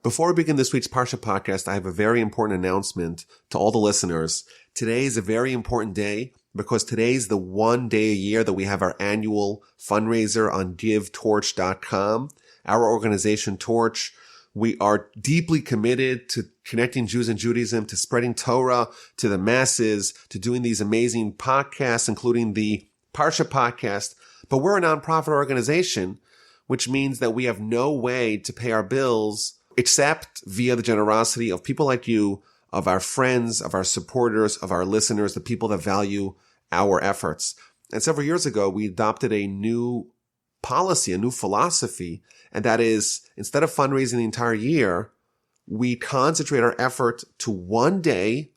Before we begin this week's Parsha podcast, I have a very important announcement to all the listeners. Today is a very important day because today is the one day a year that we have our annual fundraiser on givetorch.com. Our organization, Torch, we are deeply committed to connecting Jews and Judaism, to spreading Torah to the masses, to doing these amazing podcasts, including the Parsha podcast. But we're a nonprofit organization, which means that we have no way to pay our bills except via the generosity of people like you, of our friends, of our supporters, of our listeners, the people that value our efforts. And several years ago, we adopted a new policy, a new philosophy, and that is, instead of fundraising the entire year, we concentrate our effort to one day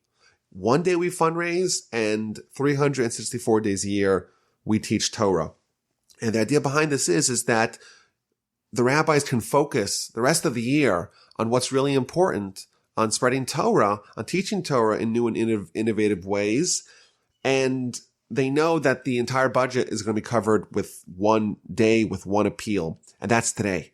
we fundraise, and 364 days a year we teach Torah. And the idea behind this is that the rabbis can focus the rest of the year on what's really important, on spreading Torah, on teaching Torah in new and innovative ways. And they know that the entire budget is going to be covered with one day, with one appeal. And that's today.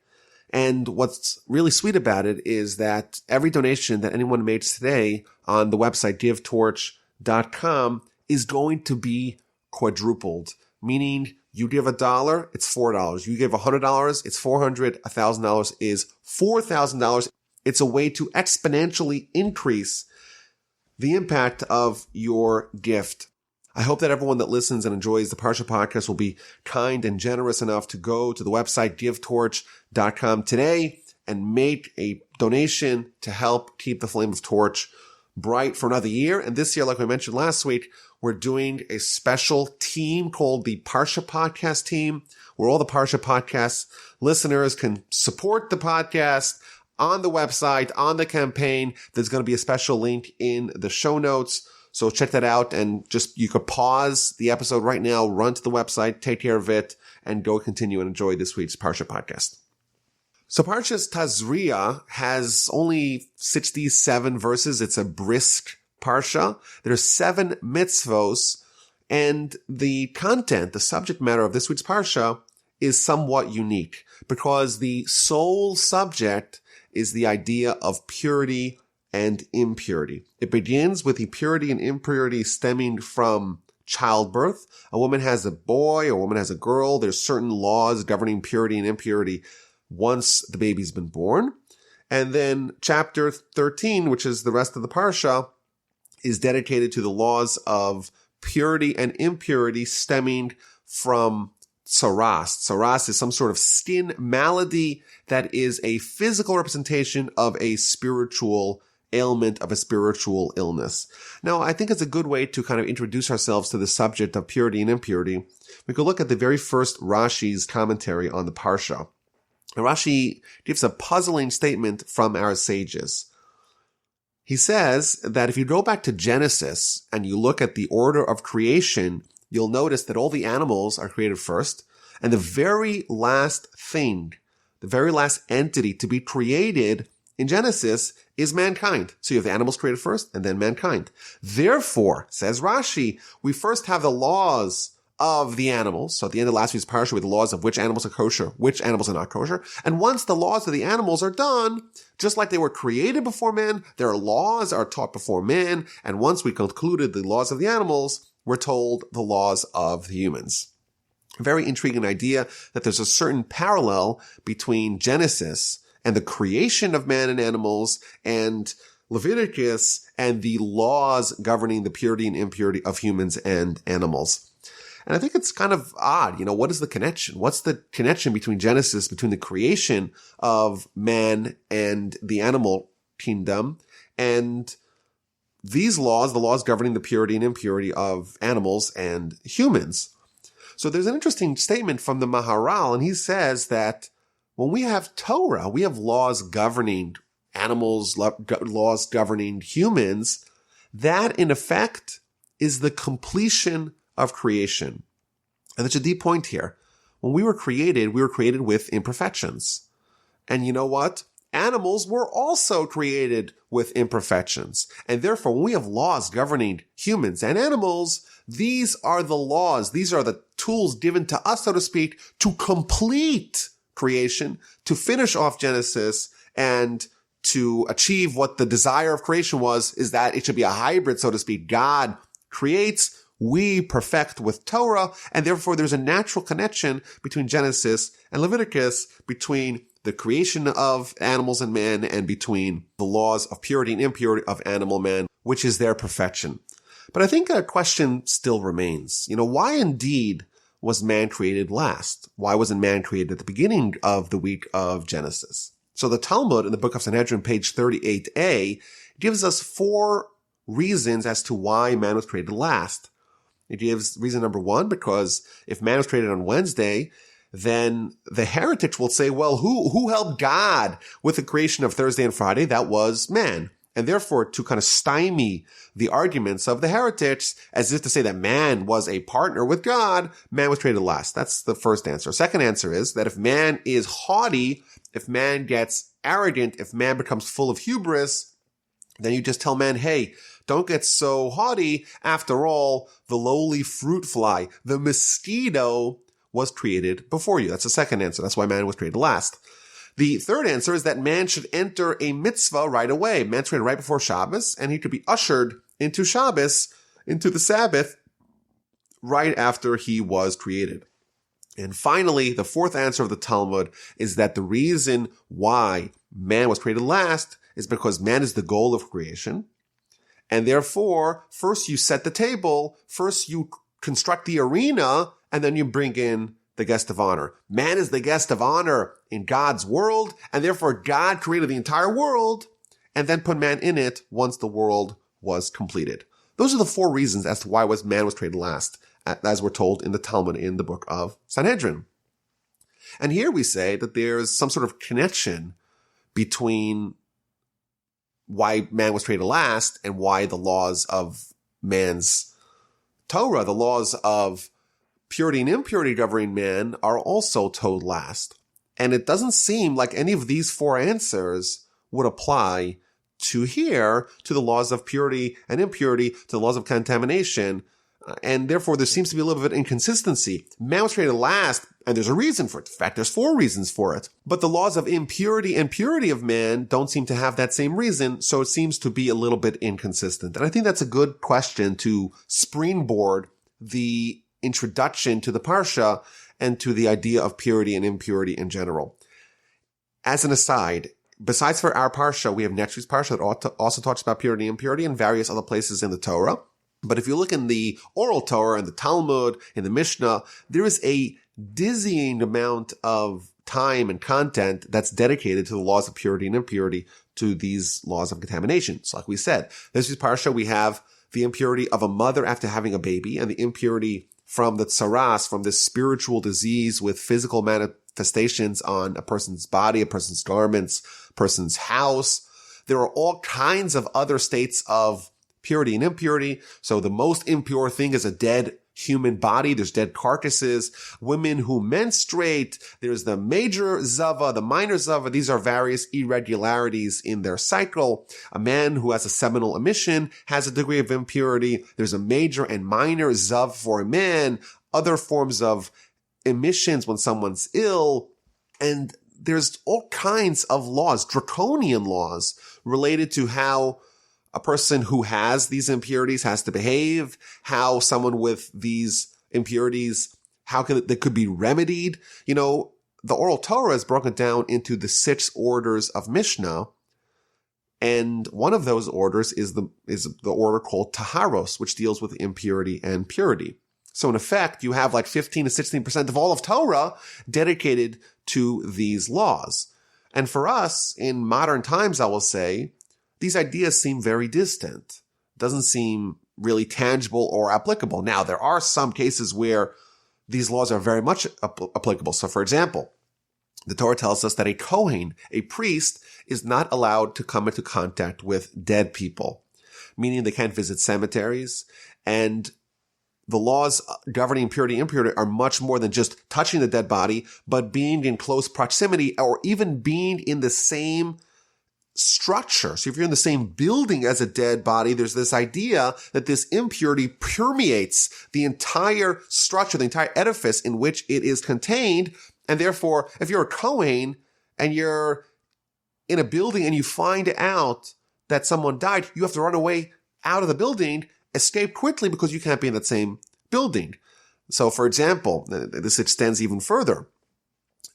And what's really sweet about it is that every donation that anyone makes today on the website givetorch.com is going to be quadrupled, meaning you give $1, it's $4. You give $100, it's $400. $1,000 is $4,000. It's a way to exponentially increase the impact of your gift. I hope that everyone that listens and enjoys the Parsha podcast will be kind and generous enough to go to the website givetorch.com today and make a donation to help keep the flame of Torch bright for another year. And this year, like we mentioned last week, we're doing a special team called the Parsha Podcast Team, where all the Parsha Podcast listeners can support the podcast on the website, on the campaign. There's going to be a special link in the show notes. So check that out, and you could pause the episode right now, run to the website, take care of it, and go continue and enjoy this week's Parsha podcast. So Parshas Tazria has only 67 verses. It's a brisk Parsha. There's 7 mitzvos, and the content, the subject matter of this week's Parsha is somewhat unique because the sole subject is the idea of purity and impurity. It begins with the purity and impurity stemming from childbirth. A woman has a boy, a woman has a girl. There's certain laws governing purity and impurity once the baby's been born. And then chapter 13, which is the rest of the Parsha, is dedicated to the laws of purity and impurity stemming from tzaraas. Tzaraas is some sort of skin malady that is a physical representation of a spiritual ailment, of a spiritual illness. Now, I think it's a good way to kind of introduce ourselves to the subject of purity and impurity. We could look at the very first Rashi's commentary on the Parsha. Rashi gives a puzzling statement from our sages. He says that if you go back to Genesis and you look at the order of creation, you'll notice that all the animals are created first, and the very last thing, the very last entity to be created in Genesis is mankind. So you have the animals created first and then mankind. Therefore, says Rashi, we first have the laws of the animals. So at the end of last week's Parsha, with the laws of which animals are kosher, which animals are not kosher. And once the laws of the animals are done, just like they were created before man, their laws are taught before man. And once we concluded the laws of the animals, we're told the laws of the humans. A very intriguing idea that there's a certain parallel between Genesis and the creation of man and animals and Leviticus and the laws governing the purity and impurity of humans and animals. And I think it's kind of odd. What is the connection? What's the connection between Genesis, between the creation of man and the animal kingdom, and these laws, the laws governing the purity and impurity of animals and humans? So there's an interesting statement from the Maharal, and he says that when we have Torah, we have laws governing animals, laws governing humans. That, in effect, is the completion of creation. And there's a deep point here. When we were created with imperfections. And you know what? Animals were also created with imperfections. And therefore, when we have laws governing humans and animals, these are the laws. These are the tools given to us, so to speak, to complete creation, to finish off Genesis, and to achieve what the desire of creation was, is that it should be a hybrid, so to speak. God creates, we perfect with Torah, and therefore there's a natural connection between Genesis and Leviticus, between the creation of animals and man, and between the laws of purity and impurity of animal man, which is their perfection. But I think a question still remains. Why indeed was man created last? Why wasn't man created at the beginning of the week of Genesis? So the Talmud in the book of Sanhedrin, page 38a, gives us 4 reasons as to why man was created last. It gives reason number 1, because if man was created on Wednesday, then the heretics will say, well, who helped God with the creation of Thursday and Friday? That was man. And therefore, to kind of stymie the arguments of the heretics, as if to say that man was a partner with God, man was created last. That's the first answer. Second answer is that if man is haughty, if man gets arrogant, if man becomes full of hubris, then you just tell man, hey, don't get so haughty. After all, the lowly fruit fly, the mosquito, was created before you. That's the second answer. That's why man was created last. The third answer is that man should enter a mitzvah right away. Man's created right before Shabbos, and he could be ushered into Shabbos, into the Sabbath, right after he was created. And finally, the fourth answer of the Talmud is that the reason why man was created last is because man is the goal of creation. And therefore, first you set the table, first you construct the arena, and then you bring in the guest of honor. Man is the guest of honor in God's world, and therefore God created the entire world and then put man in it once the world was completed. Those are the 4 reasons as to why man was created last, as we're told in the Talmud in the book of Sanhedrin. And here we say that there's some sort of connection between why man was created last and why the laws of man's Torah, the laws of purity and impurity governing man, are also told last. And it doesn't seem like any of these 4 answers would apply to the laws of purity and impurity, to the laws of contamination. And therefore, there seems to be a little bit of inconsistency. Man was created last, and there's a reason for it. In fact, there's 4 reasons for it. But the laws of impurity and purity of man don't seem to have that same reason, so it seems to be a little bit inconsistent. And I think that's a good question to springboard the introduction to the Parsha and to the idea of purity and impurity in general. As an aside, besides for our Parsha, we have next week's Parsha that also talks about purity and impurity and various other places in the Torah. But if you look in the oral Torah, in the Talmud, in the Mishnah, there is a dizzying amount of time and content that's dedicated to the laws of purity and impurity, to these laws of contamination. So like we said, this week's Parsha, we have the impurity of a mother after having a baby, and the impurity from the tzaraas, from this spiritual disease with physical manifestations on a person's body, a person's garments, a person's house. There are all kinds of other states of purity and impurity. So the most impure thing is a dead human body. There's dead carcasses. Women who menstruate. There's the major zava, the minor zava. These are various irregularities in their cycle. A man who has a seminal emission has a degree of impurity. There's a major and minor zav for a man. Other forms of emissions when someone's ill. And there's all kinds of laws, draconian laws, related to how a person who has these impurities has to behave, how someone with these impurities, they could be remedied. The oral Torah is broken down into the 6 orders of Mishnah. And one of those orders is the order called Taharos, which deals with impurity and purity. So in effect, you have like 15 to 16% of all of Torah dedicated to these laws. And for us, in modern times, I will say, these ideas seem very distant. Doesn't seem really tangible or applicable. Now, there are some cases where these laws are very much applicable. So, for example, the Torah tells us that a Kohen, a priest, is not allowed to come into contact with dead people, meaning they can't visit cemeteries. And the laws governing purity and impurity are much more than just touching the dead body, but being in close proximity or even being in the same structure. So if you're in the same building as a dead body, there's this idea that this impurity permeates the entire structure, the entire edifice in which it is contained. And therefore, if you're a Kohen and you're in a building and you find out that someone died, you have to run away out of the building, escape quickly because you can't be in that same building. So, for example, this extends even further.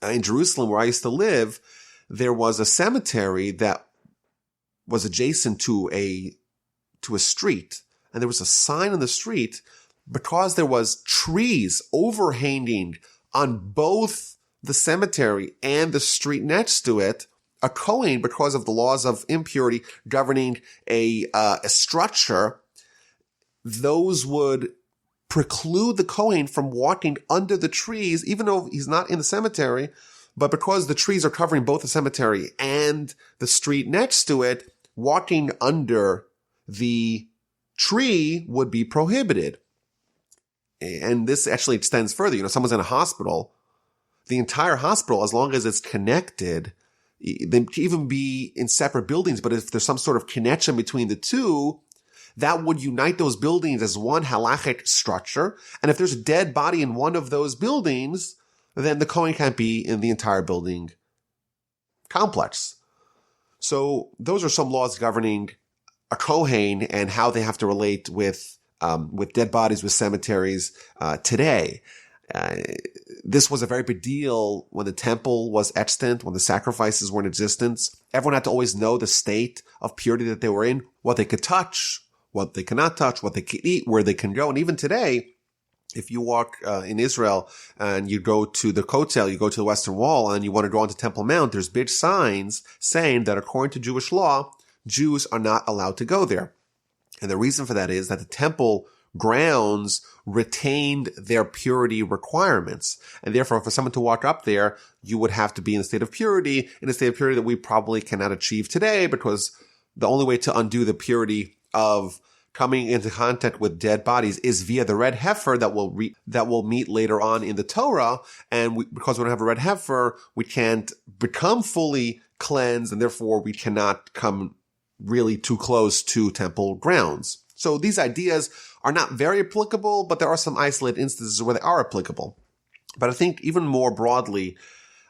In Jerusalem, where I used to live, there was a cemetery that was adjacent to a street, and there was a sign on the street because there was trees overhanging on both the cemetery and the street next to it. A Kohen, because of the laws of impurity governing a structure, those would preclude the Kohen from walking under the trees, even though he's not in the cemetery. But because the trees are covering both the cemetery and the street next to it, walking under the tree would be prohibited. And this actually extends further. Someone's in a hospital, the entire hospital, as long as it's connected, they can even be in separate buildings, but if there's some sort of connection between the two, that would unite those buildings as one halachic structure. And if there's a dead body in one of those buildings, then the Kohen can't be in the entire building complex. So those are some laws governing a Kohen and how they have to relate with dead bodies, with cemeteries today. This was a very big deal when the temple was extant, when the sacrifices were in existence. Everyone had to always know the state of purity that they were in, what they could touch, what they cannot touch, what they can eat, where they can go. And even today, if you walk in Israel and you go to the Kotel, you go to the Western Wall, and you want to go onto Temple Mount, there's big signs saying that according to Jewish law, Jews are not allowed to go there. And the reason for that is that the temple grounds retained their purity requirements. And therefore, for someone to walk up there, you would have to be in a state of purity, that we probably cannot achieve today, because the only way to undo the purity of coming into contact with dead bodies is via the red heifer that will meet later on in the Torah. And because we don't have a red heifer, we can't become fully cleansed, and therefore we cannot come really too close to temple grounds. So these ideas are not very applicable, but there are some isolated instances where they are applicable. But I think even more broadly,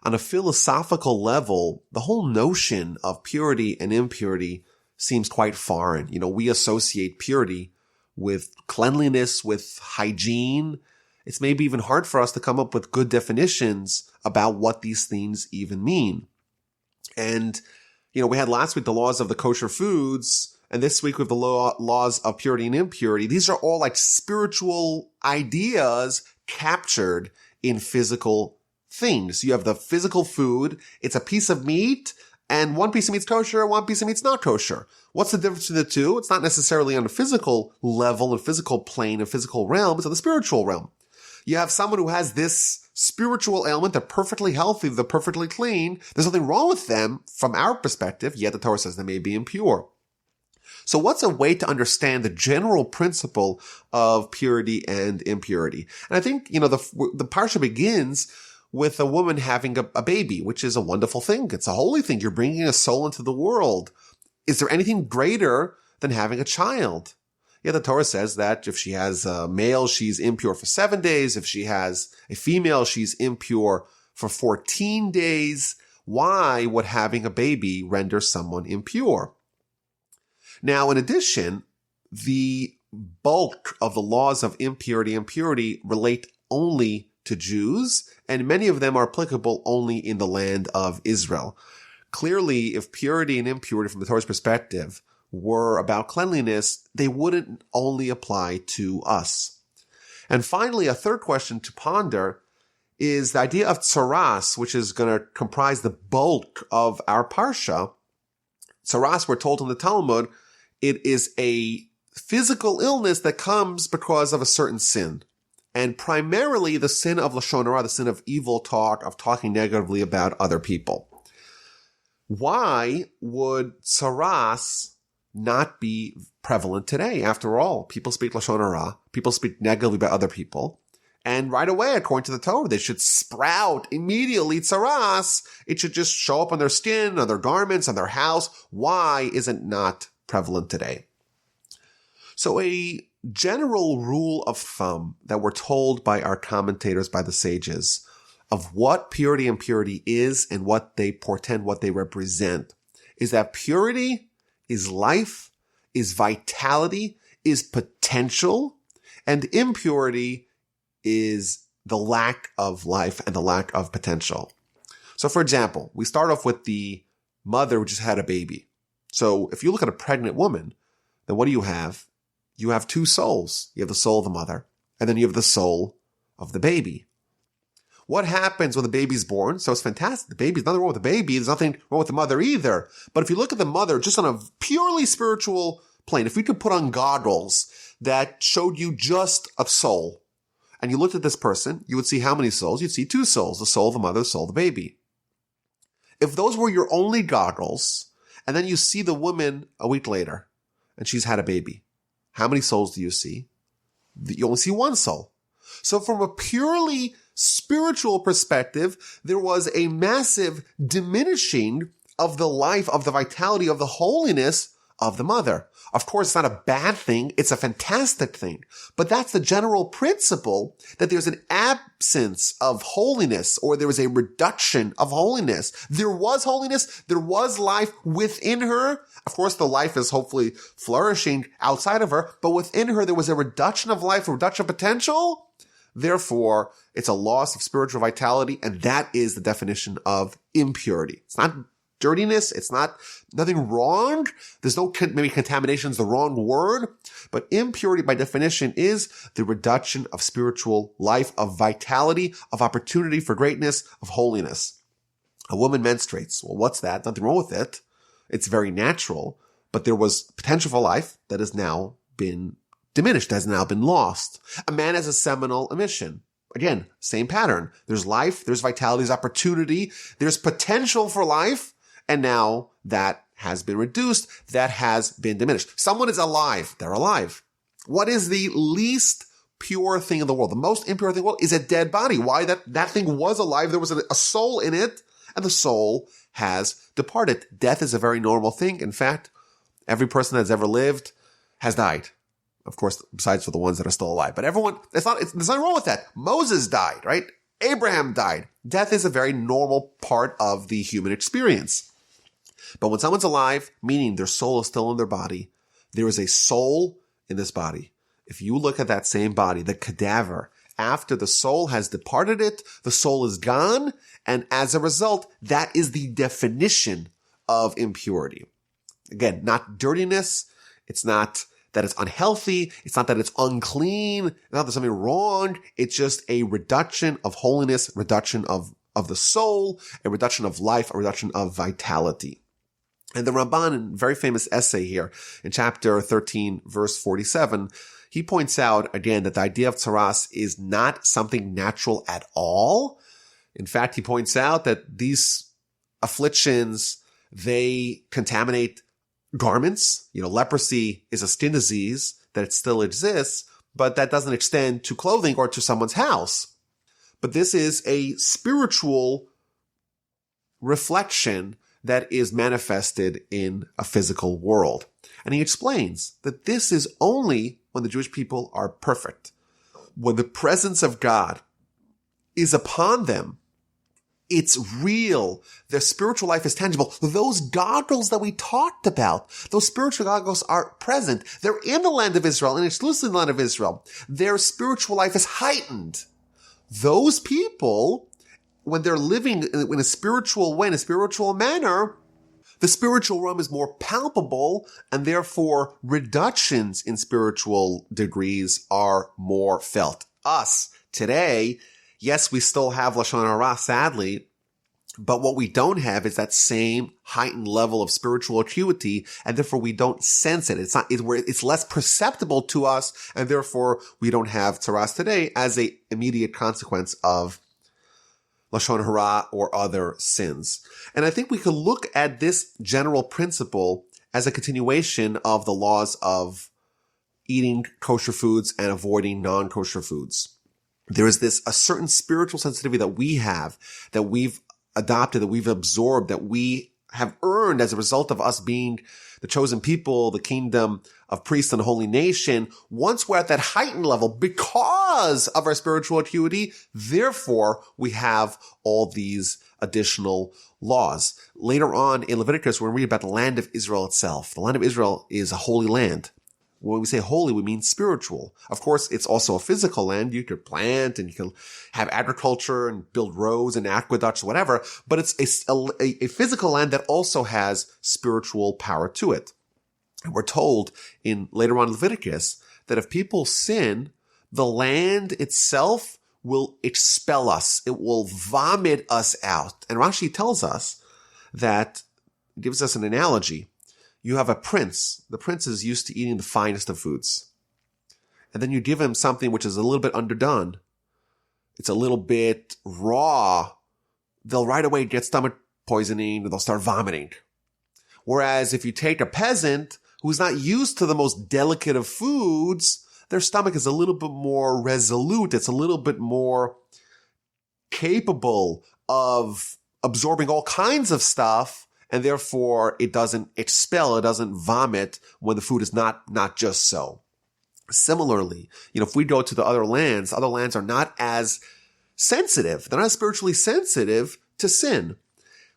on a philosophical level, the whole notion of purity and impurity seems quite foreign. We associate purity with cleanliness, with hygiene. It's maybe even hard for us to come up with good definitions about what these things even mean. And, we had last week the laws of the kosher foods, and this week we have the laws of purity and impurity. These are all like spiritual ideas captured in physical things. You have the physical food. It's a piece of meat, and one piece of meat's kosher, one piece of meat's not kosher. What's the difference between the two? It's not necessarily on a physical level, a physical plane, a physical realm. It's on the spiritual realm. You have someone who has this spiritual ailment, they're perfectly healthy, they're perfectly clean. There's nothing wrong with them from our perspective, yet the Torah says they may be impure. So what's a way to understand the general principle of purity and impurity? And I think, the Parsha begins with a woman having a baby, which is a wonderful thing. It's a holy thing. You're bringing a soul into the world. Is there anything greater than having a child? Yeah, the Torah says that if she has a male, she's impure for 7 days. If she has a female, she's impure for 14 days. Why would having a baby render someone impure? Now, in addition, the bulk of the laws of impurity and purity relate only to Jews, and many of them are applicable only in the land of Israel. Clearly, if purity and impurity from the Torah's perspective were about cleanliness, they wouldn't only apply to us. And finally, a third question to ponder is the idea of tzaraas, which is going to comprise the bulk of our Parsha. Tzaraas, we're told in the Talmud, it is a physical illness that comes because of a certain sin. And primarily the sin of lashon hara, the sin of evil talk, of talking negatively about other people. Why would tzaraas not be prevalent today? After all, people speak lashon hara, people speak negatively about other people, and right away, according to the Torah, they should sprout immediately tzaraas. It should just show up on their skin, on their garments, on their house. Why is it not prevalent today? So a general rule of thumb that we're told by our commentators, by the sages, of what purity and impurity is and what they portend, what they represent, is that purity is life, is vitality, is potential, and impurity is the lack of life and the lack of potential. So for example, we start off with the mother who just had a baby. So if you look at a pregnant woman, then what do you have? You have two souls. You have the soul of the mother, and then you have the soul of the baby. What happens when the baby's born? So it's fantastic. The baby's nothing wrong with the baby. There's nothing wrong with the mother either. But if you look at the mother just on a purely spiritual plane, if we could put on goggles that showed you just a soul, and you looked at this person, you would see how many souls? You'd see two souls, the soul of the mother, the soul of the baby. If those were your only goggles, and then you see the woman a week later, and she's had a baby, how many souls do you see? You only see one soul. So from a purely spiritual perspective, there was a massive diminishing of the life, of the vitality, of the holiness of the mother. Of course, it's not a bad thing. It's a fantastic thing. But that's the general principle, that there's an absence of holiness, or there was a reduction of holiness. There was holiness. There was life within her. Of course, the life is hopefully flourishing outside of her, but within her, there was a reduction of life, a reduction of potential. Therefore, it's a loss of spiritual vitality, and that is the definition of impurity. It's not dirtiness. It's not nothing wrong. There's no, maybe contamination is the wrong word, but impurity by definition is the reduction of spiritual life, of vitality, of opportunity for greatness, of holiness. A woman menstruates. Well, what's that? Nothing wrong with it. It's very natural, but there was potential for life that has now been diminished, has now been lost. A man has a seminal emission. Again, same pattern. There's life, there's vitality, there's opportunity, there's potential for life, and now that has been reduced, that has been diminished. Someone is alive. They're alive. What is the least pure thing in the world? The most impure thing in the world is a dead body. Why? That thing was alive. There was a soul in it, and the soul has departed. Death is a very normal thing. In fact, every person that's ever lived has died. Of course, besides for the ones that are still alive. But everyone, there's nothing wrong with that. Moses died, right? Abraham died. Death is a very normal part of the human experience. But when someone's alive, meaning their soul is still in their body, there is a soul in this body. If you look at that same body, the cadaver, after the soul has departed it, the soul is gone, and as a result, that is the definition of impurity. Again, not dirtiness. It's not that it's unhealthy. It's not that it's unclean. It's not that there's something wrong. It's just a reduction of holiness, reduction of the soul, a reduction of life, a reduction of vitality. And the Ramban, in a very famous essay here in chapter 13, verse 47, he points out again that the idea of tzaraas is not something natural at all. In fact, he points out that these afflictions, they contaminate garments. Leprosy is a skin disease, that it still exists, but that doesn't extend to clothing or to someone's house. But this is a spiritual reflection that is manifested in a physical world. And he explains that this is only when the Jewish people are perfect. When the presence of God is upon them, it's real. Their spiritual life is tangible. Those goggles that we talked about, those spiritual goggles are present. They're in the land of Israel, and exclusively in the land of Israel. Their spiritual life is heightened. Those people, when they're living in a spiritual way, in a spiritual manner, the spiritual realm is more palpable, and therefore reductions in spiritual degrees are more felt. Us, today, yes, we still have Lashon Hara, sadly, but what we don't have is that same heightened level of spiritual acuity, and therefore we don't sense it. It's less perceptible to us, and therefore we don't have tzaraas today as a immediate consequence of Lashon Hara or other sins. And I think we can look at this general principle as a continuation of the laws of eating kosher foods and avoiding non-kosher foods. There is a certain spiritual sensitivity that we have, that we've adopted, that we've absorbed, that we have earned as a result of us being the chosen people, the kingdom of priests and holy nation, once we're at that heightened level because of our spiritual acuity, therefore we have all these additional laws. Later on in Leviticus, we're going to read about the land of Israel itself. The land of Israel is a holy land. When we say holy, we mean spiritual. Of course, it's also a physical land. You could plant and you can have agriculture and build roads and aqueducts, whatever. But it's a physical land that also has spiritual power to it. And we're told later on in Leviticus that if people sin, the land itself will expel us. It will vomit us out. And Rashi tells us that, gives us an analogy. You have a prince. The prince is used to eating the finest of foods. And then you give him something which is a little bit underdone. It's a little bit raw. They'll right away get stomach poisoning or they'll start vomiting. Whereas if you take a peasant who's not used to the most delicate of foods, their stomach is a little bit more resolute. It's a little bit more capable of absorbing all kinds of stuff. And therefore, it doesn't expel, it doesn't vomit when the food is not just so. Similarly, if we go to the other lands are not as sensitive. They're not spiritually sensitive to sin.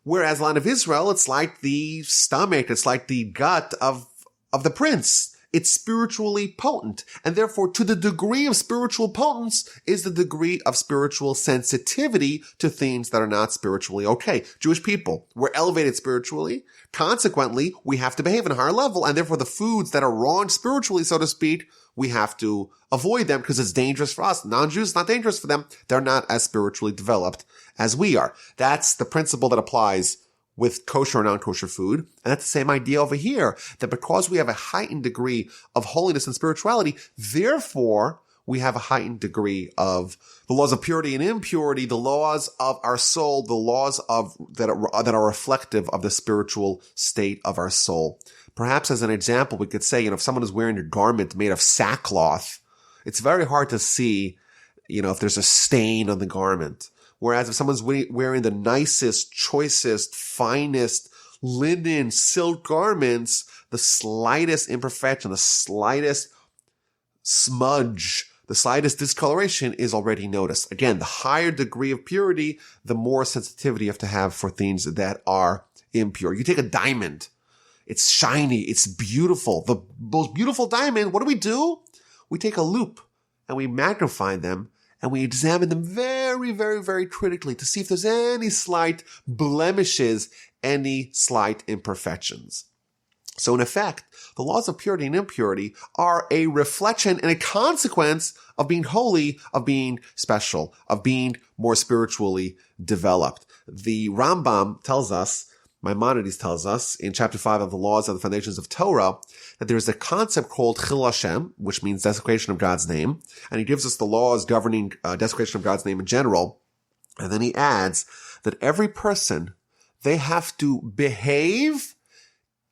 Whereas the land of Israel, it's like the stomach, it's like the gut of the prince. It's spiritually potent. And therefore, to the degree of spiritual potence is the degree of spiritual sensitivity to things that are not spiritually okay. Jewish people, we're elevated spiritually. Consequently, we have to behave at a higher level. And therefore, the foods that are wrong spiritually, so to speak, we have to avoid them because it's dangerous for us. Non-Jews, it's not dangerous for them. They're not as spiritually developed as we are. That's the principle that applies with kosher and non-kosher food. And that's the same idea over here, that because we have a heightened degree of holiness and spirituality, therefore we have a heightened degree of the laws of purity and impurity, the laws of our soul, the laws that are reflective of the spiritual state of our soul. Perhaps as an example, we could say, if someone is wearing a garment made of sackcloth, it's very hard to see, if there's a stain on the garment. Whereas if someone's wearing the nicest, choicest, finest linen, silk garments, the slightest imperfection, the slightest smudge, the slightest discoloration is already noticed. Again, the higher degree of purity, the more sensitivity you have to have for things that are impure. You take a diamond. It's shiny. It's beautiful. The most beautiful diamond, what do? We take a loupe and we magnify them. And we examine them very, very, very critically to see if there's any slight blemishes, any slight imperfections. So in effect, the laws of purity and impurity are a reflection and a consequence of being holy, of being special, of being more spiritually developed. The Rambam tells us, Maimonides tells us in chapter 5 of the Laws of the Foundations of Torah that there's a concept called Chil Hashem, which means desecration of God's name. And he gives us the laws governing desecration of God's name in general. And then he adds that every person, they have to behave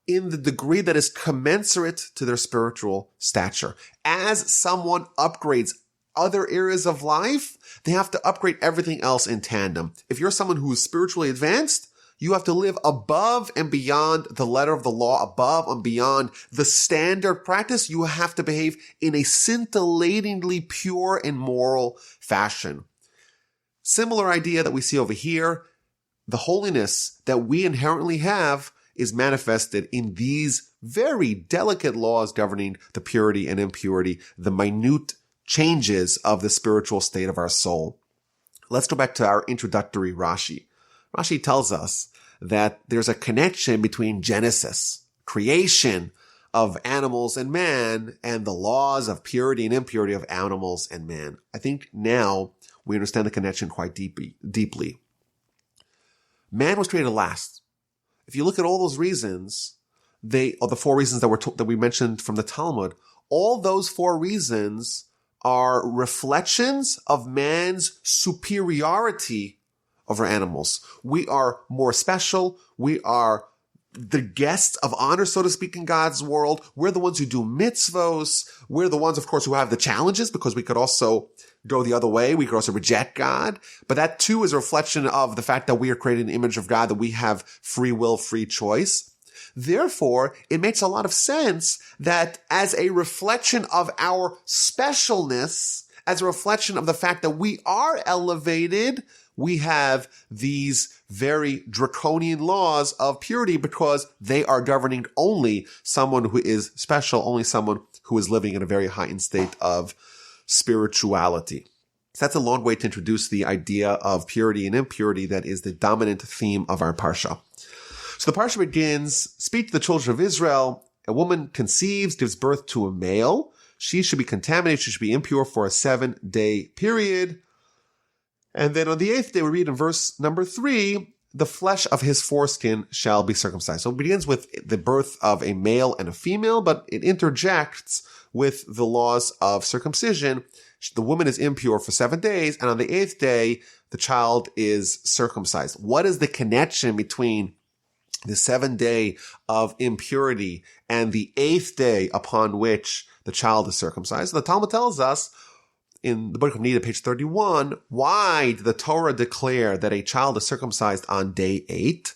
in the degree that is commensurate to their spiritual stature. As someone upgrades other areas of life, they have to upgrade everything else in tandem. If you're someone who is spiritually advanced, you have to live above and beyond the letter of the law, above and beyond the standard practice. You have to behave in a scintillatingly pure and moral fashion. Similar idea that we see over here. The holiness that we inherently have is manifested in these very delicate laws governing the purity and impurity, the minute changes of the spiritual state of our soul. Let's go back to our introductory Rashi. Rashi tells us that there's a connection between Genesis, creation of animals and man, and the laws of purity and impurity of animals and man. I think now we understand the connection quite deeply. Man was created last. If you look at all those reasons, the 4 reasons that we mentioned from the Talmud, all those 4 reasons are reflections of man's superiority over animals. We are more special. We are the guests of honor, so to speak, in God's world. We're the ones who do mitzvos. We're the ones, of course, who have the challenges, because we could also go the other way. We could also reject God. But that too is a reflection of the fact that we are created in the image of God, that we have free will, free choice. Therefore, it makes a lot of sense that as a reflection of our specialness, as a reflection of the fact that we are elevated, we have these very draconian laws of purity, because they are governing only someone who is special, only someone who is living in a very heightened state of spirituality. So that's a long way to introduce the idea of purity and impurity that is the dominant theme of our Parsha. So the Parsha begins, speak to the children of Israel. A woman conceives, gives birth to a male. She should be contaminated. She should be impure for a 7-day period. And then on the 8th day, we read in verse number 3, the flesh of his foreskin shall be circumcised. So it begins with the birth of a male and a female, but it interjects with the laws of circumcision. The woman is impure for 7 days, and on the 8th day, the child is circumcised. What is the connection between the 7th day of impurity and the 8th day upon which the child is circumcised? The Talmud tells us in the book of Nida, page 31, why did the Torah declare that a child is circumcised on day 8?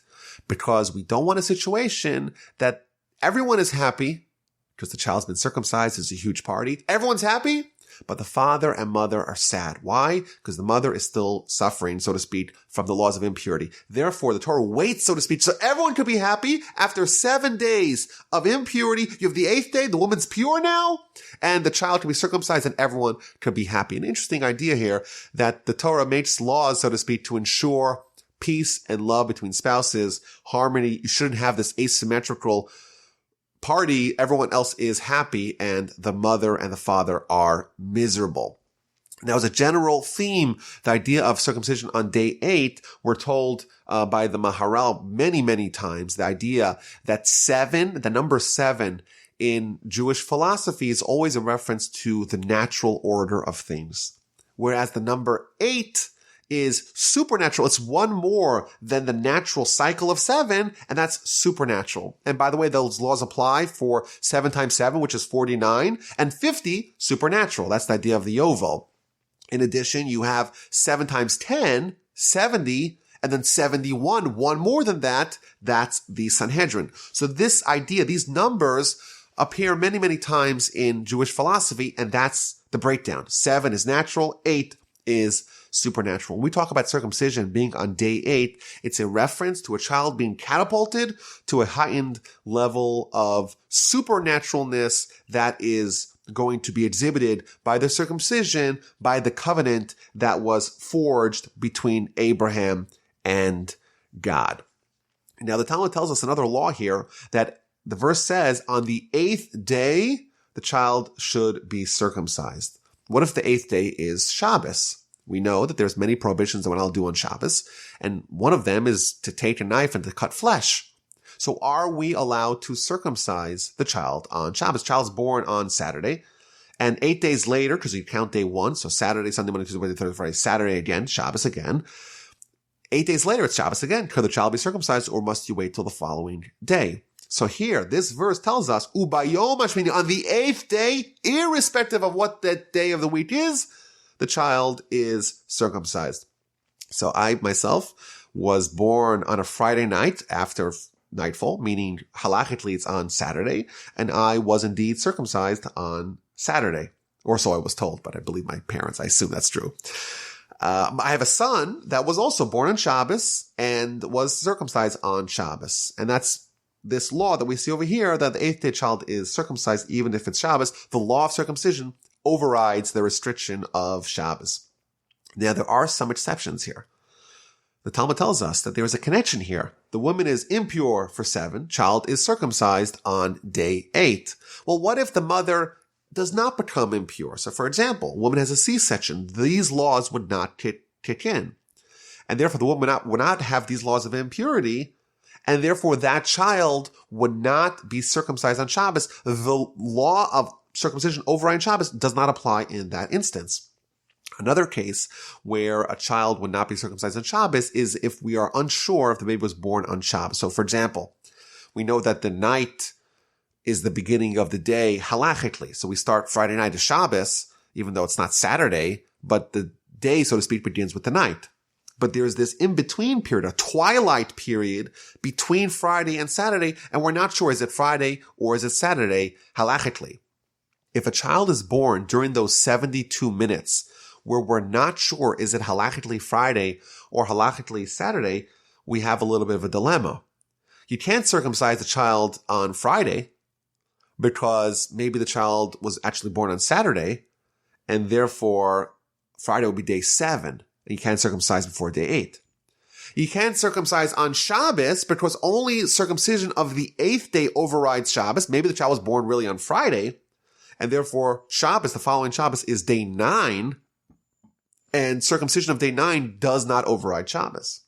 Because we don't want a situation that everyone is happy because the child's been circumcised. There's a huge party. Everyone's happy, but the father and mother are sad. Why? Because the mother is still suffering, so to speak, from the laws of impurity. Therefore, the Torah waits, so to speak, so everyone could be happy. After 7 days of impurity, you have the 8th day, the woman's pure now, and the child can be circumcised, and everyone could be happy. An interesting idea here, that the Torah makes laws, so to speak, to ensure peace and love between spouses, harmony. You shouldn't have this asymmetrical party, everyone else is happy, and the mother and the father are miserable. Now, as a general theme, the idea of circumcision on day 8, we're told by the Maharal many, many times, the idea that 7, the number 7 in Jewish philosophy is always a reference to the natural order of things. Whereas the number 8 is supernatural. It's one more than the natural cycle of 7, and that's supernatural. And by the way, those laws apply for 7 times 7, which is 49, and 50, supernatural. That's the idea of the Yovel. In addition, you have 7 times 10, 70, and then 71, one more than that. That's the Sanhedrin. So this idea, these numbers appear many, many times in Jewish philosophy, and that's the breakdown. 7 is natural, 8 is supernatural. When we talk about circumcision being on day 8, it's a reference to a child being catapulted to a heightened level of supernaturalness that is going to be exhibited by the circumcision, by the covenant that was forged between Abraham and God. Now, the Talmud tells us another law here, that the verse says, on the 8th day, the child should be circumcised. What if the 8th day is Shabbos? We know that there's many prohibitions that we're not allowed to do on Shabbos, and one of them is to take a knife and to cut flesh. So are we allowed to circumcise the child on Shabbos? Child's born on Saturday, and 8 days later, because you count day 1, so Saturday, Sunday, Monday, Tuesday, Wednesday, Thursday, Friday, Saturday again, Shabbos again. 8 days later, it's Shabbos again. Could the child be circumcised, or must you wait till the following day? So here, this verse tells us, Ubayom Hashmini, on the 8th day, irrespective of what that day of the week is, the child is circumcised. So I myself was born on a Friday night after nightfall, meaning halachically it's on Saturday, and I was indeed circumcised on Saturday. Or so I was told, but I believe my parents. I assume that's true. I have a son that was also born on Shabbos and was circumcised on Shabbos. And that's this law that we see over here, that the 8th day child is circumcised even if it's Shabbos. The law of circumcision overrides the restriction of Shabbos. Now, there are some exceptions here. The Talmud tells us that there is a connection here. The woman is impure for 7, child is circumcised on day 8. Well, what if the mother does not become impure? So, for example, a woman has a C-section. These laws would not kick in. And therefore, the woman would not have these laws of impurity, and therefore that child would not be circumcised on Shabbos. The law of circumcision overriding Shabbos does not apply in that instance. Another case where a child would not be circumcised on Shabbos is if we are unsure if the baby was born on Shabbos. So, for example, We know that the night is the beginning of the day halachically. So we start Friday night as Shabbos, even though it's not Saturday, but the day, so to speak, begins with the night. But there's this in-between period, a twilight period between Friday and Saturday, and we're not sure, is it Friday or is it Saturday halachically? If a child is born during those 72 minutes where we're not sure, is it halachically Friday or halachically Saturday, we have a little bit of a dilemma. You can't circumcise the child on Friday because maybe the child was actually born on Saturday, and therefore Friday will be day 7, and you can't circumcise before day 8. You can't circumcise on Shabbos because only circumcision of the 8th day overrides Shabbos. Maybe the child was born really on Friday, and therefore Shabbos, the following Shabbos, is day 9, and circumcision of day 9 does not override Shabbos.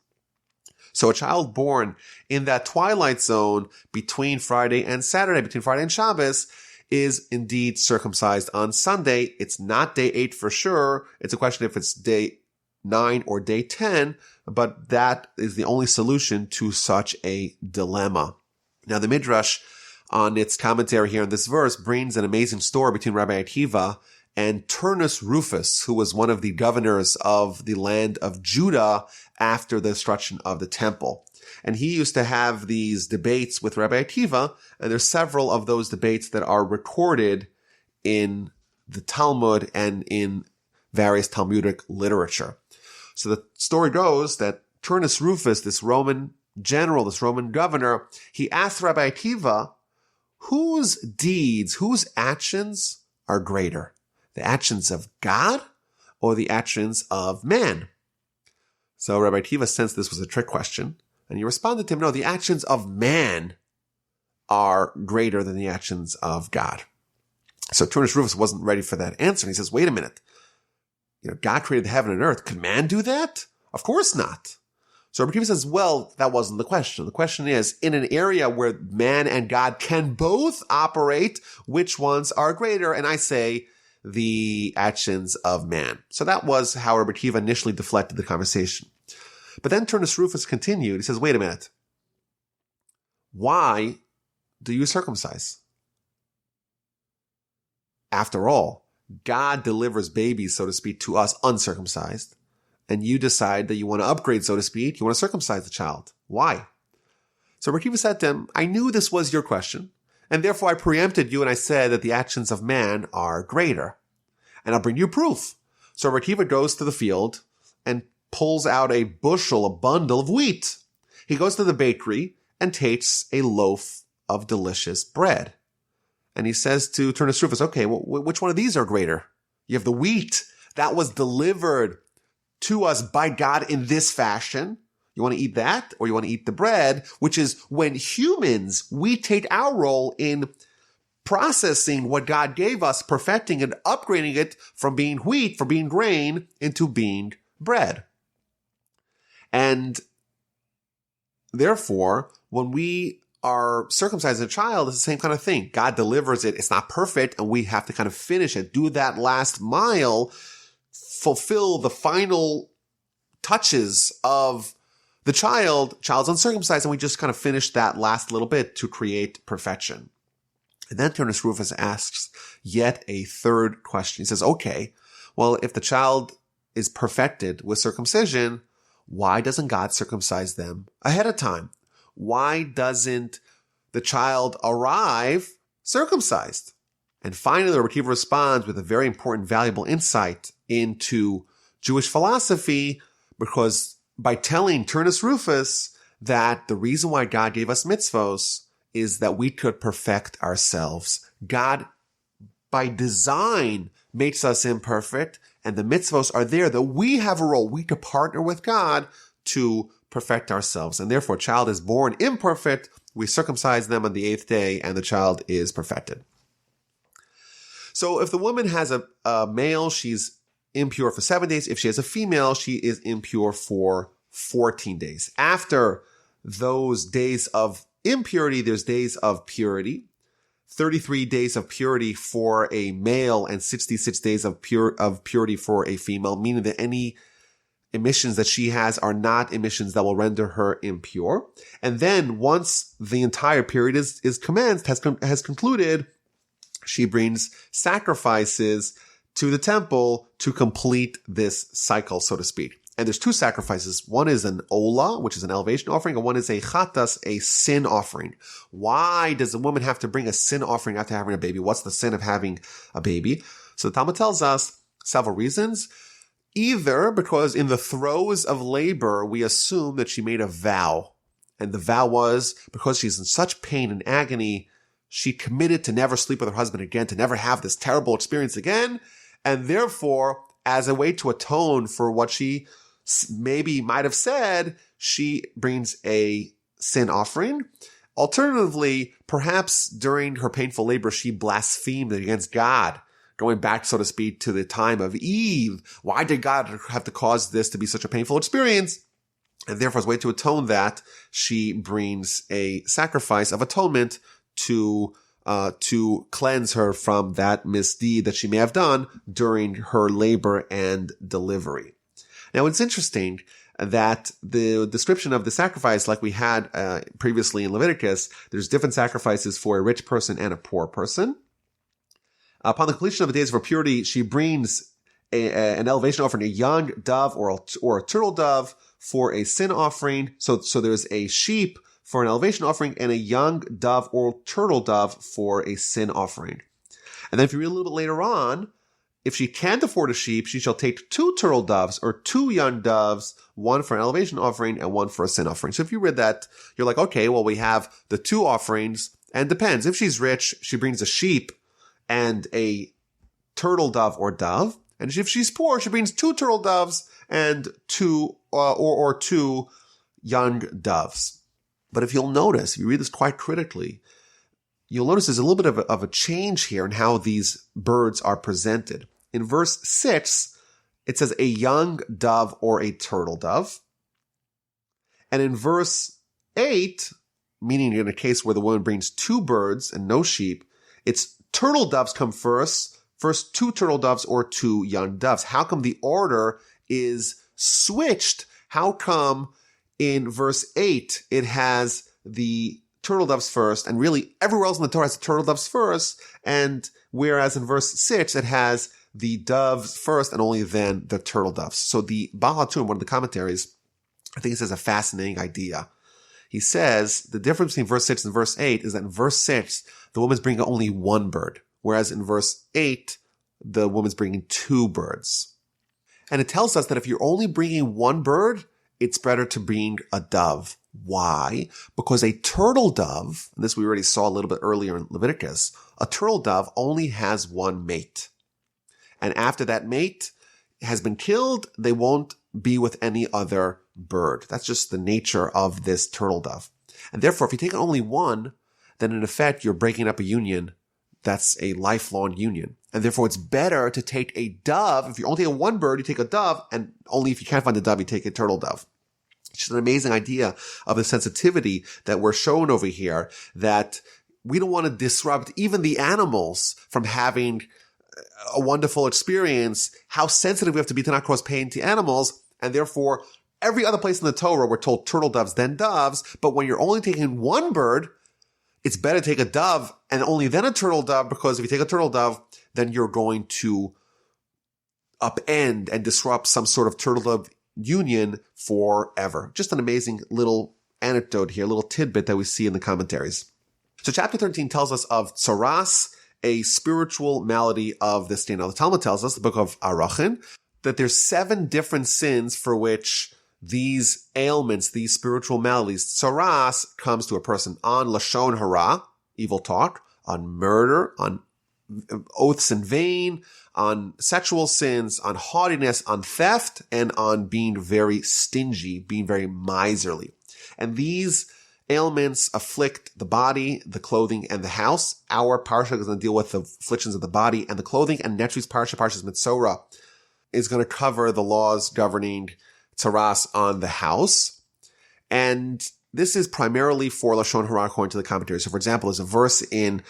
So a child born in that twilight zone between Friday and Saturday, between Friday and Shabbos, is indeed circumcised on Sunday. It's not day 8 for sure. It's a question if it's day 9 or day 10, but that is the only solution to such a dilemma. Now, the Midrash, on its commentary here in this verse, brings an amazing story between Rabbi Akiva and Turnus Rufus, who was one of the governors of the land of Judah after the destruction of the temple. And he used to have these debates with Rabbi Akiva, and there's several of those debates that are recorded in the Talmud and in various Talmudic literature. So the story goes that Turnus Rufus, this Roman general, this Roman governor, he asked Rabbi Akiva, whose deeds, whose actions are greater? The actions of God or the actions of man? So Rabbi Akiva sensed this was a trick question, and he responded to him, no, the actions of man are greater than the actions of God. So Turnus Rufus wasn't ready for that answer. And he says, wait a minute. God created the heaven and earth. Can man do that? Of course not. So Rabbi Akiva says, well, that wasn't the question. The question is, in an area where man and God can both operate, which ones are greater? And I say, the actions of man. So that was how Rabbi Akiva initially deflected the conversation. But then Turnus Rufus continued. He says, wait a minute. Why do you circumcise? After all, God delivers babies, so to speak, to us uncircumcised, and you decide that you want to upgrade, so to speak, you want to circumcise the child. Why? So Rabbi Akiva said to him, I knew this was your question, and therefore I preempted you and I said that the actions of man are greater. And I'll bring you proof. So Rabbi Akiva goes to the field and pulls out a bushel, a bundle of wheat. He goes to the bakery and takes a loaf of delicious bread. And he says to Turnus Rufus, okay, well, which one of these are greater? You have the wheat that was delivered to us by God in this fashion. You want to eat that, or you want to eat the bread, which is when humans, we take our role in processing what God gave us, perfecting and upgrading it from being wheat, from being grain, into being bread. And therefore, when we are circumcising a child, it's the same kind of thing. God delivers it. It's not perfect, and we have to kind of finish it, do that last mile, fulfill the final touches of the child's uncircumcised, and we just kind of finish that last little bit to create perfection. And then Turnus Rufus asks yet a third question. He says, okay, well, if the child is perfected with circumcision, why doesn't God circumcise them ahead of time? Why doesn't the child arrive circumcised? And finally, Rabbi Akiva responds with a very important, valuable insight into Jewish philosophy, because by telling Turnus Rufus that the reason why God gave us mitzvos is that we could perfect ourselves. God, by design, makes us imperfect, and the mitzvos are there that we have a role. We could partner with God to perfect ourselves. And therefore, a child is born imperfect. We circumcise them on the 8th day, and the child is perfected. So if the woman has a male, she's impure for 7 days. If she has a female, she is impure for 14 days. After those days of impurity, there's days of purity. 33 days of purity for a male and 66 days of purity for a female, meaning that any emissions that she has are not emissions that will render her impure. And then once the entire period is commenced, has concluded, she brings sacrifices to the temple to complete this cycle, so to speak. And there's two sacrifices. One is an olah, which is an elevation offering, and one is a chatas, a sin offering. Why does a woman have to bring a sin offering after having a baby? What's the sin of having a baby? So the Talmud tells us several reasons. Either because in the throes of labor, we assume that she made a vow. And the vow was because she's in such pain and agony, she committed to never sleep with her husband again, to never have this terrible experience again. And therefore, as a way to atone for what she maybe might have said, she brings a sin offering. Alternatively, perhaps during her painful labor, she blasphemed against God, going back, so to speak, to the time of Eve. Why did God have to cause this to be such a painful experience? And therefore, as a way to atone that, she brings a sacrifice of atonement to cleanse her from that misdeed that she may have done during her labor and delivery. Now, it's interesting that the description of the sacrifice, like we had previously in Leviticus, there's different sacrifices for a rich person and a poor person. Upon the completion of the days of her purity, she brings an elevation offering, a young dove or a turtle dove for a sin offering. So there's a sheep for an elevation offering and a young dove or turtle dove for a sin offering. And then if you read a little bit later on, if she can't afford a sheep, she shall take 2 turtle doves or 2 young doves, one for an elevation offering and one for a sin offering. So if you read that, you're like, okay, well, we have the 2 offerings, and depends. If she's rich, she brings a sheep and a turtle dove or dove. And if she's poor, she brings 2 turtle doves and 2 young doves. But if you'll notice, if you read this quite critically, you'll notice there's a little bit of a change here in how these birds are presented. In verse 6, it says a young dove or a turtle dove. And in verse 8, meaning in a case where the woman brings 2 birds and no sheep, it's turtle doves come first 2 turtle doves or 2 young doves. How come the order is switched? How come in verse 8 it has the turtle doves first, and really everywhere else in the Torah has the turtle doves first, and whereas in verse 6 it has the doves first and only then the turtle doves. So the Baal HaTurim, one of the commentaries, I think he says a fascinating idea. He says the difference between verse 6 and verse 8 is that in verse 6, the woman's bringing only 1 bird, whereas in verse 8, the woman's bringing 2 birds. And it tells us that if you're only bringing 1 bird, it's better to bring a dove. Why? Because a turtle dove, and this we already saw a little bit earlier in Leviticus, a turtle dove only has 1 mate. And after that mate has been killed, they won't be with any other bird. That's just the nature of this turtle dove. And therefore, if you take only 1, then in effect, you're breaking up a union that's a lifelong union. And therefore, it's better to take a dove. If you're only taking 1 bird, you take a dove, and only if you can't find a dove, you take a turtle dove. It's just an amazing idea of the sensitivity that we're shown over here, that we don't want to disrupt even the animals from having a wonderful experience, how sensitive we have to be to not cause pain to animals. And therefore, every other place in the Torah, we're told turtle doves, then doves. But when you're only taking 1 bird, it's better to take a dove and only then a turtle dove, because if you take a turtle dove, then you're going to upend and disrupt some sort of turtle dove union forever. Just an amazing little anecdote here, a little tidbit that we see in the commentaries. So chapter 13 tells us of tzaraas, a spiritual malady of this day. Now the Talmud tells us, the book of Arachin, that there's 7 different sins for which these ailments, these spiritual maladies, tzaraas, comes to a person on lashon hara, evil talk, on murder, on oaths in vain, on sexual sins, on haughtiness, on theft, and on being very stingy, being very miserly. And these ailments afflict the body, the clothing, and the house. Our Parsha is going to deal with the afflictions of the body and the clothing, and next week's Parsha, Parshas Mitzorah, is going to cover the laws governing tzaraas on the house. And this is primarily for lashon hara according to the commentary. So for example, there's a verse in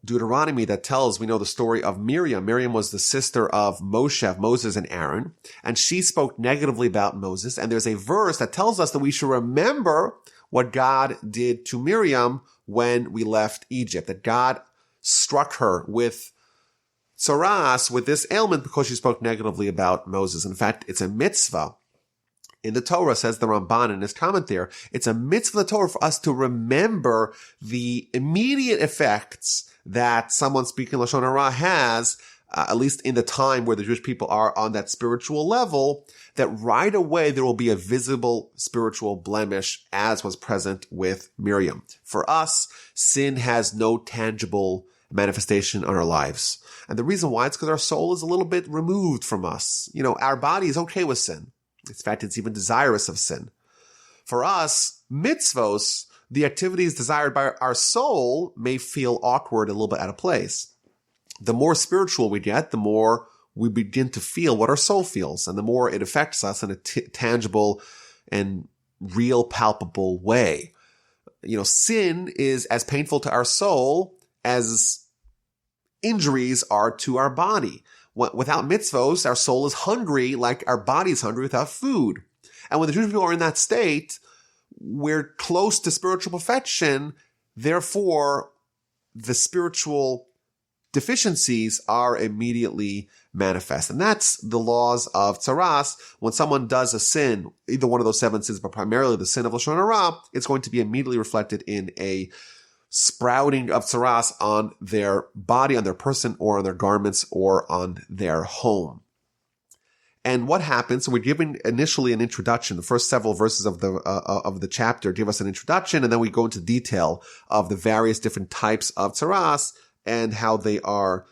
Deuteronomy that tells, we know the story of Miriam. Miriam was the sister of Moses and Aaron, and she spoke negatively about Moses. And there's a verse that tells us that we should remember what God did to Miriam when we left Egypt, that God struck her with tzaraas, with this ailment, because she spoke negatively about Moses. In fact, it's a mitzvah in the Torah, says the Ramban in his commentary. It's a mitzvah in the Torah for us to remember the immediate effects that someone speaking Lashon Hara has, at least in the time where the Jewish people are on that spiritual level, that right away there will be a visible spiritual blemish, as was present with Miriam. For us, sin has no tangible manifestation on our lives. And the reason why, it's because our soul is a little bit removed from us. Our body is okay with sin. In fact, it's even desirous of sin. For us, mitzvos, the activities desired by our soul, may feel awkward, a little bit out of place. The more spiritual we get, the more we begin to feel what our soul feels, and the more it affects us in a tangible and real, palpable way. Sin is as painful to our soul as injuries are to our body. Without mitzvos, our soul is hungry like our body is hungry without food. And when the Jewish people are in that state, we're close to spiritual perfection. Therefore, the spiritual deficiencies are immediately manifest. And that's the laws of tzaraas. When someone does a sin, either one of those 7 sins, but primarily the sin of Lashon Hara, it's going to be immediately reflected in a sprouting of tzaraas on their body, on their person, or on their garments, or on their home. And what happens? So we're given initially an introduction. The first several verses of the chapter give us an introduction, and then we go into detail of the various different types of tzaraas and how they are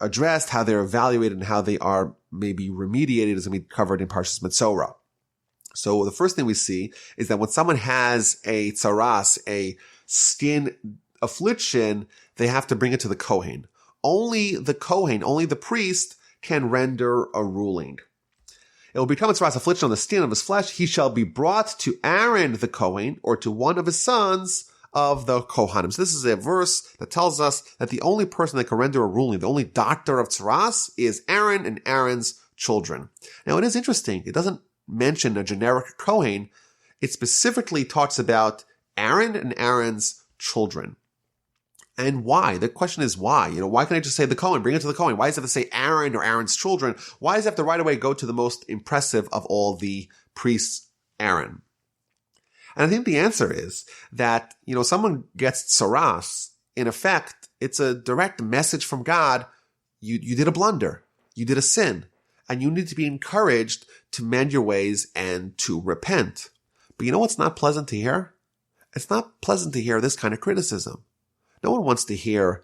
addressed, how they're evaluated, and how they are maybe remediated, as we covered in Parshas Metzora. So the first thing we see is that when someone has a tzaraas, a skin affliction, they have to bring it to the Kohen. Only the Kohen, only the priest, can render a ruling. It will become a tzaraas affliction on the skin of his flesh. He shall be brought to Aaron the Kohen, or to one of his sons of the Kohanim. So this is a verse that tells us that the only person that can render a ruling, the only doctor of tzaraas, is Aaron and Aaron's children. Now it is interesting. It doesn't mention a generic Kohen. It specifically talks about Aaron and Aaron's children. And why? The question is why? Why can't I just say the Kohen, bring it to the Kohen? Why does it have to say Aaron or Aaron's children? Why does it have to right away go to the most impressive of all the priests, Aaron? And I think the answer is that, someone gets tzaraas. In effect, it's a direct message from God. You did a blunder. You did a sin. And you need to be encouraged to mend your ways and to repent. But you know what's not pleasant to hear? It's not pleasant to hear this kind of criticism. No one wants to hear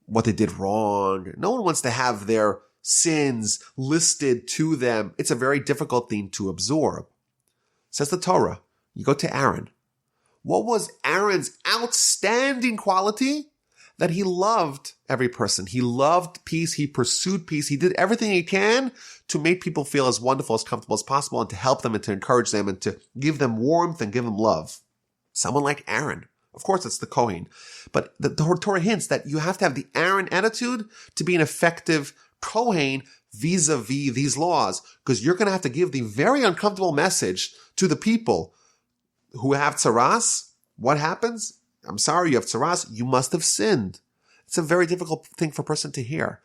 what they did wrong. No one wants to have their sins listed to them. It's a very difficult thing to absorb. Says the Torah, you go to Aaron. What was Aaron's outstanding quality? That he loved every person. He loved peace. He pursued peace. He did everything he can to make people feel as wonderful, as comfortable as possible, and to help them and to encourage them and to give them warmth and give them love. Someone like Aaron. Of course, it's the Kohen. But the Torah hints that you have to have the Aaron attitude to be an effective Kohen vis-a-vis these laws, because you're going to have to give the very uncomfortable message to the people who have tzaraas. What happens? I'm sorry, you have tzaraas. You must have sinned. It's a very difficult thing for a person to hear.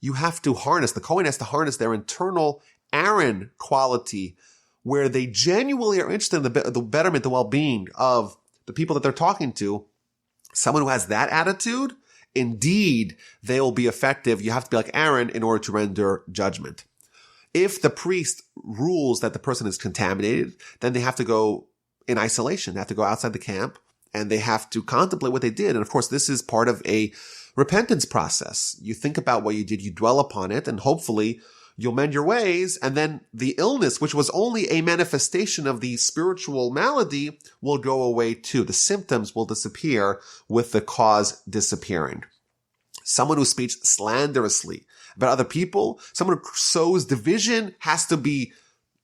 You have to harness, the Kohen has to harness their internal Aaron quality, where they genuinely are interested in the betterment, the well-being of the people that they're talking to. Someone who has that attitude, indeed, they will be effective. You have to be like Aaron in order to render judgment. If the priest rules that the person is contaminated, then they have to go in isolation. They have to go outside the camp, and they have to contemplate what they did. And of course, this is part of a repentance process. You think about what you did, you dwell upon it, and hopefully you'll mend your ways, and then the illness, which was only a manifestation of the spiritual malady, will go away too. The symptoms will disappear with the cause disappearing. Someone who speaks slanderously about other people, someone who sows division, has to be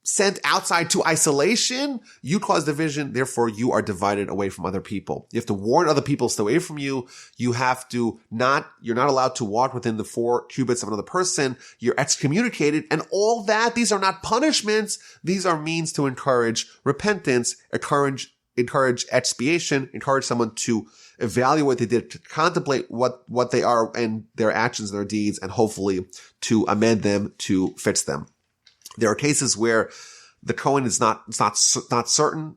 sent outside to isolation, you cause division, therefore you are divided away from other people. You have to warn other people to stay away from you. You're not allowed to walk within the 4 cubits of another person. You're excommunicated, and all that, these are not punishments. These are means to encourage repentance, encourage expiation, encourage someone to evaluate what they did, to contemplate what they are and their actions, their deeds, and hopefully to amend them, to fix them. There are cases where the Kohen is not certain.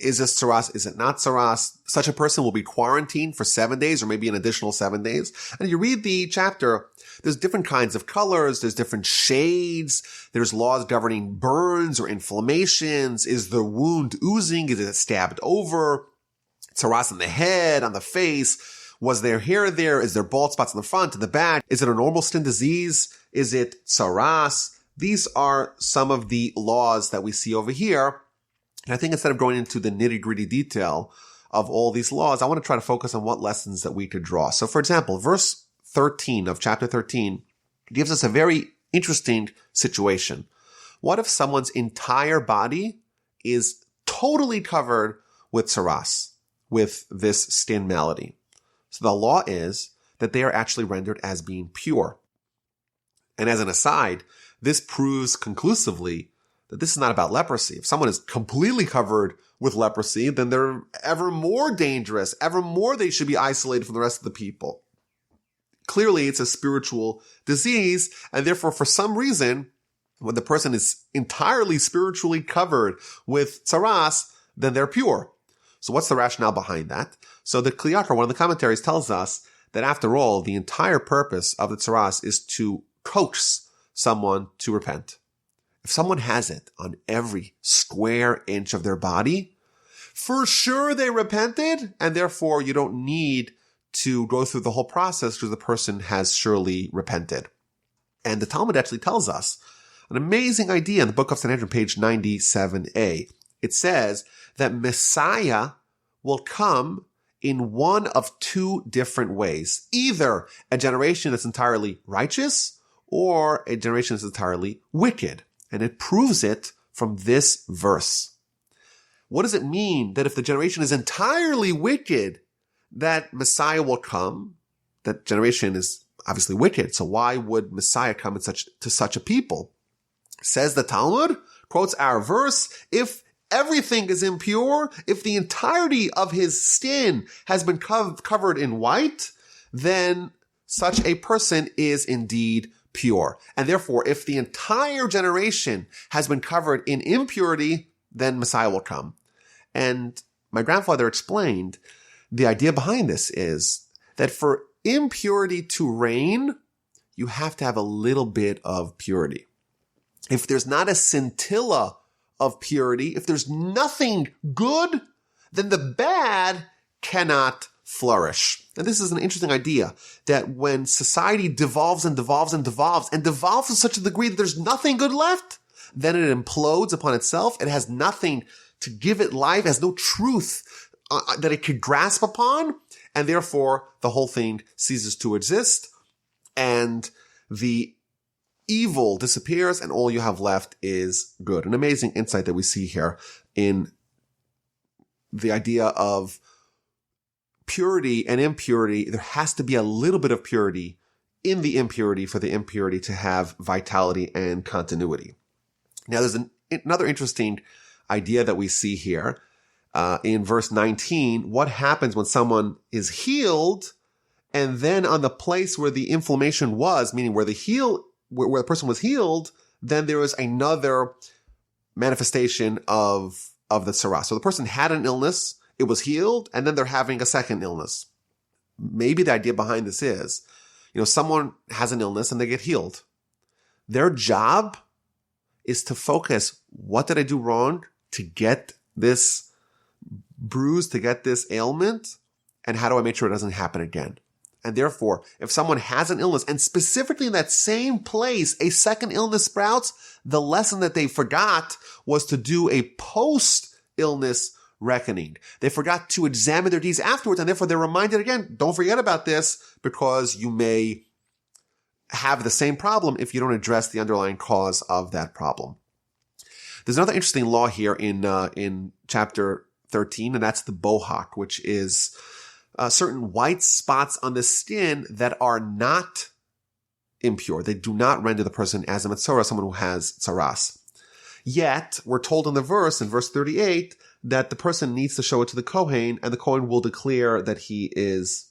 Is this tzaraas? Is it not tzaraas? Such a person will be quarantined for 7 days or maybe an additional 7 days. And you read the chapter, there's different kinds of colors. There's different shades. There's laws governing burns or inflammations. Is the wound oozing? Is it stabbed over? Tzaraas on the head, on the face. Was there hair there? Is there bald spots in the front, in the back? Is it a normal skin disease? Is it tzaraas? These are some of the laws that we see over here. And I think instead of going into the nitty-gritty detail of all these laws, I want to try to focus on what lessons that we could draw. So, for example, verse 13 of chapter 13 gives us a very interesting situation. What if someone's entire body is totally covered with tzaraas, with this skin malady? So the law is that they are actually rendered as being pure. And as an aside, this proves conclusively that this is not about leprosy. If someone is completely covered with leprosy, then they're ever more dangerous, ever more they should be isolated from the rest of the people. Clearly, it's a spiritual disease, and therefore, for some reason, when the person is entirely spiritually covered with tzaraas, then they're pure. So what's the rationale behind that? So the Kli Yakar, one of the commentaries, tells us that after all, the entire purpose of the tzaraas is to coax someone to repent. If someone has it on every square inch of their body, for sure they repented, and therefore you don't need to go through the whole process because the person has surely repented. And the Talmud actually tells us an amazing idea in the book of Sanhedrin, page 97a. It says that Messiah will come in one of 2 different ways. Either a generation that's entirely righteous, or a generation that's entirely wicked. And it proves it from this verse. What does it mean that if the generation is entirely wicked, that Messiah will come? That generation is obviously wicked, so why would Messiah come to such a people? Says the Talmud, quotes our verse, if everything is impure, if the entirety of his skin has been covered in white, then such a person is indeed pure. And therefore, if the entire generation has been covered in impurity, then Messiah will come. And my grandfather explained the idea behind this is that for impurity to reign, you have to have a little bit of purity. If there's not a scintilla of purity, if there's nothing good, then the bad cannot flourish. And this is an interesting idea, that when society devolves and devolves and devolves and devolves to such a degree that there's nothing good left, then it implodes upon itself. It has nothing to give it life, has no truth that it could grasp upon, and therefore the whole thing ceases to exist, and the evil disappears, and all you have left is good. An amazing insight that we see here in the idea of purity and impurity. There has to be a little bit of purity in the impurity for the impurity to have vitality and continuity. Now, there's another interesting idea that we see here in verse 19. What happens when someone is healed, and then on the place where the inflammation was, meaning where the person was healed, then there was another manifestation of the tzaraas. So the person had an illness, it was healed, and then they're having a second illness. Maybe the idea behind this is, someone has an illness and they get healed. Their job is to focus, what did I do wrong to get this bruise, to get this ailment, and how do I make sure it doesn't happen again? And therefore, if someone has an illness, and specifically in that same place, a second illness sprouts, the lesson that they forgot was to do a post-illness reckoning. They forgot to examine their deeds afterwards, and therefore they're reminded again, don't forget about this, because you may have the same problem if you don't address the underlying cause of that problem. There's another interesting law here in chapter 13, and that's the bohak, which is certain white spots on the skin that are not impure. They do not render the person as a metzora, someone who has tzaraas. Yet, we're told in verse 38, that the person needs to show it to the Kohen, and the Kohen will declare that he is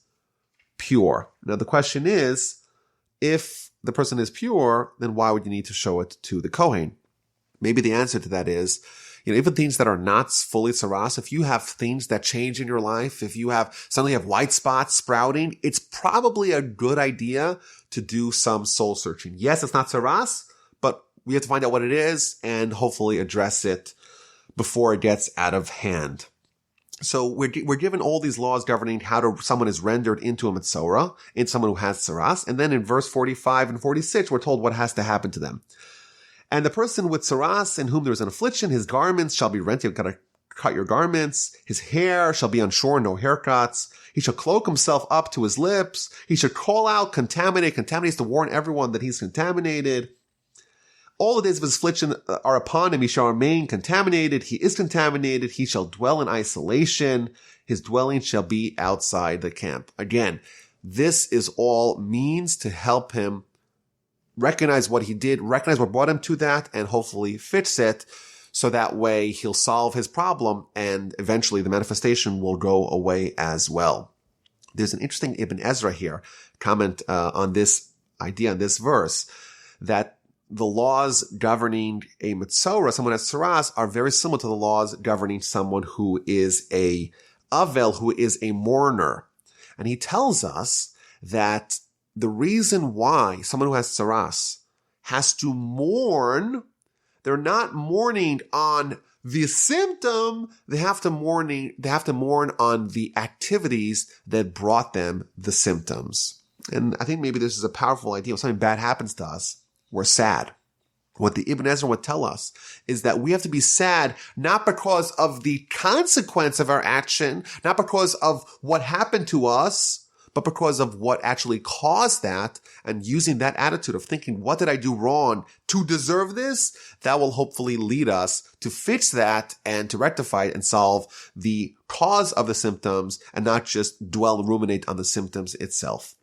pure. Now, the question is, if the person is pure, then why would you need to show it to the Kohen? Maybe the answer to that is, even things that are not fully tzaraas, if you have things that change in your life, if you suddenly have white spots sprouting, it's probably a good idea to do some soul searching. Yes, it's not tzaraas, but we have to find out what it is and hopefully address it before it gets out of hand. So we're given all these laws governing how someone is rendered into a metzora, into someone who has tzaraas, and then in verse 45 and 46, we're told what has to happen to them. And the person with tzaraas in whom there is an affliction, his garments shall be rent. You've got to cut your garments. His hair shall be unshorn, no haircuts. He shall cloak himself up to his lips. He should call out, contaminate. Contaminate is to warn everyone that he's contaminated. All the days of his affliction are upon him. He shall remain contaminated. He is contaminated. He shall dwell in isolation. His dwelling shall be outside the camp. Again, this is all means to help him recognize what he did, recognize what brought him to that, and hopefully fix it, so that way he'll solve his problem and eventually the manifestation will go away as well. There's an interesting Ibn Ezra here, comment on this idea, on this verse, that the laws governing a metzora, someone has tzaraas, are very similar to the laws governing someone who is a avel, who is a mourner. And he tells us that the reason why someone who has tzaraas has to mourn, they're not mourning on the symptom, they have to mourn on the activities that brought them the symptoms. And I think maybe this is a powerful idea. When something bad happens to us, we're sad. What the Ibn Ezra would tell us is that we have to be sad not because of the consequence of our action, not because of what happened to us, but because of what actually caused that, and using that attitude of thinking, what did I do wrong to deserve this? That will hopefully lead us to fix that and to rectify it and solve the cause of the symptoms and not just dwell and ruminate on the symptoms itself.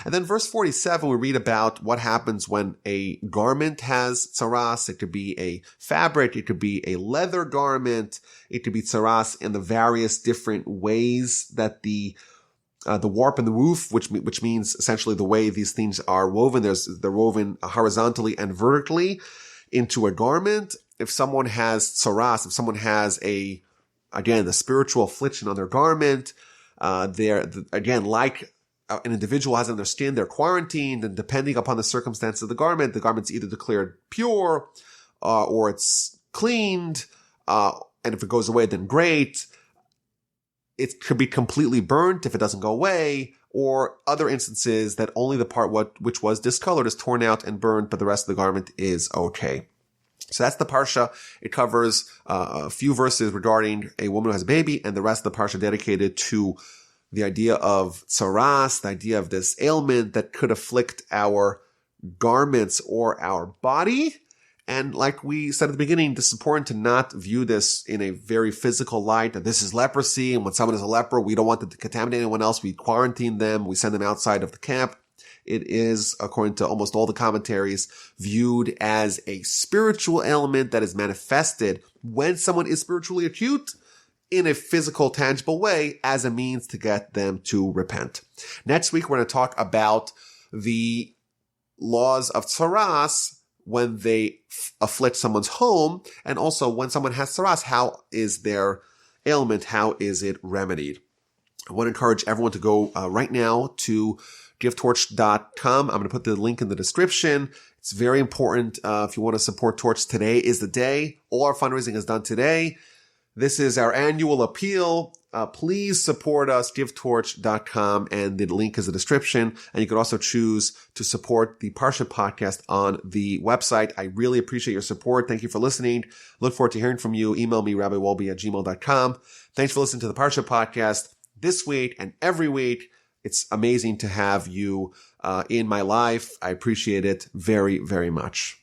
And then verse 47, we read about what happens when a garment has tzaraas. It could be a fabric. It could be a leather garment. It could be tzaraas in the various different ways that the warp and the woof, which means essentially the way these things are woven. They're woven horizontally and vertically into a garment. If someone has tzaraas, if someone has the spiritual affliction on their garment, like an individual has on their skin, they're quarantined, and depending upon the circumstance of the garment's either declared pure, or it's cleaned, and if it goes away, then great. It could be completely burnt if it doesn't go away, or other instances that only the part which was discolored is torn out and burned, but the rest of the garment is okay. So that's the Parsha. It covers a few verses regarding a woman who has a baby, and the rest of the Parsha dedicated to the idea of tzaraas, the idea of this ailment that could afflict our garments or our body. And like we said at the beginning, this is important to not view this in a very physical light, that this is leprosy, and when someone is a leper, we don't want them to contaminate anyone else. We quarantine them. We send them outside of the camp. It is, according to almost all the commentaries, viewed as a spiritual ailment that is manifested when someone is spiritually acute in a physical, tangible way as a means to get them to repent. Next week, we're going to talk about the laws of tzaraas when they afflict someone's home, and also when someone has tzaraas, how is their ailment, how is it remedied? I want to encourage everyone to go right now to givetorch.com. I'm going to put the link in the description. It's very important if you want to support Torch. Today is the day. All our fundraising is done today. This is our annual appeal. Please support us, givetorch.com, and the link is in the description. And you can also choose to support the Parsha podcast on the website. I really appreciate your support. Thank you for listening. Look forward to hearing from you. Email me, rabbiwolbe@gmail.com. Thanks for listening to the Parsha podcast this week and every week. It's amazing to have you in my life. I appreciate it very, very much.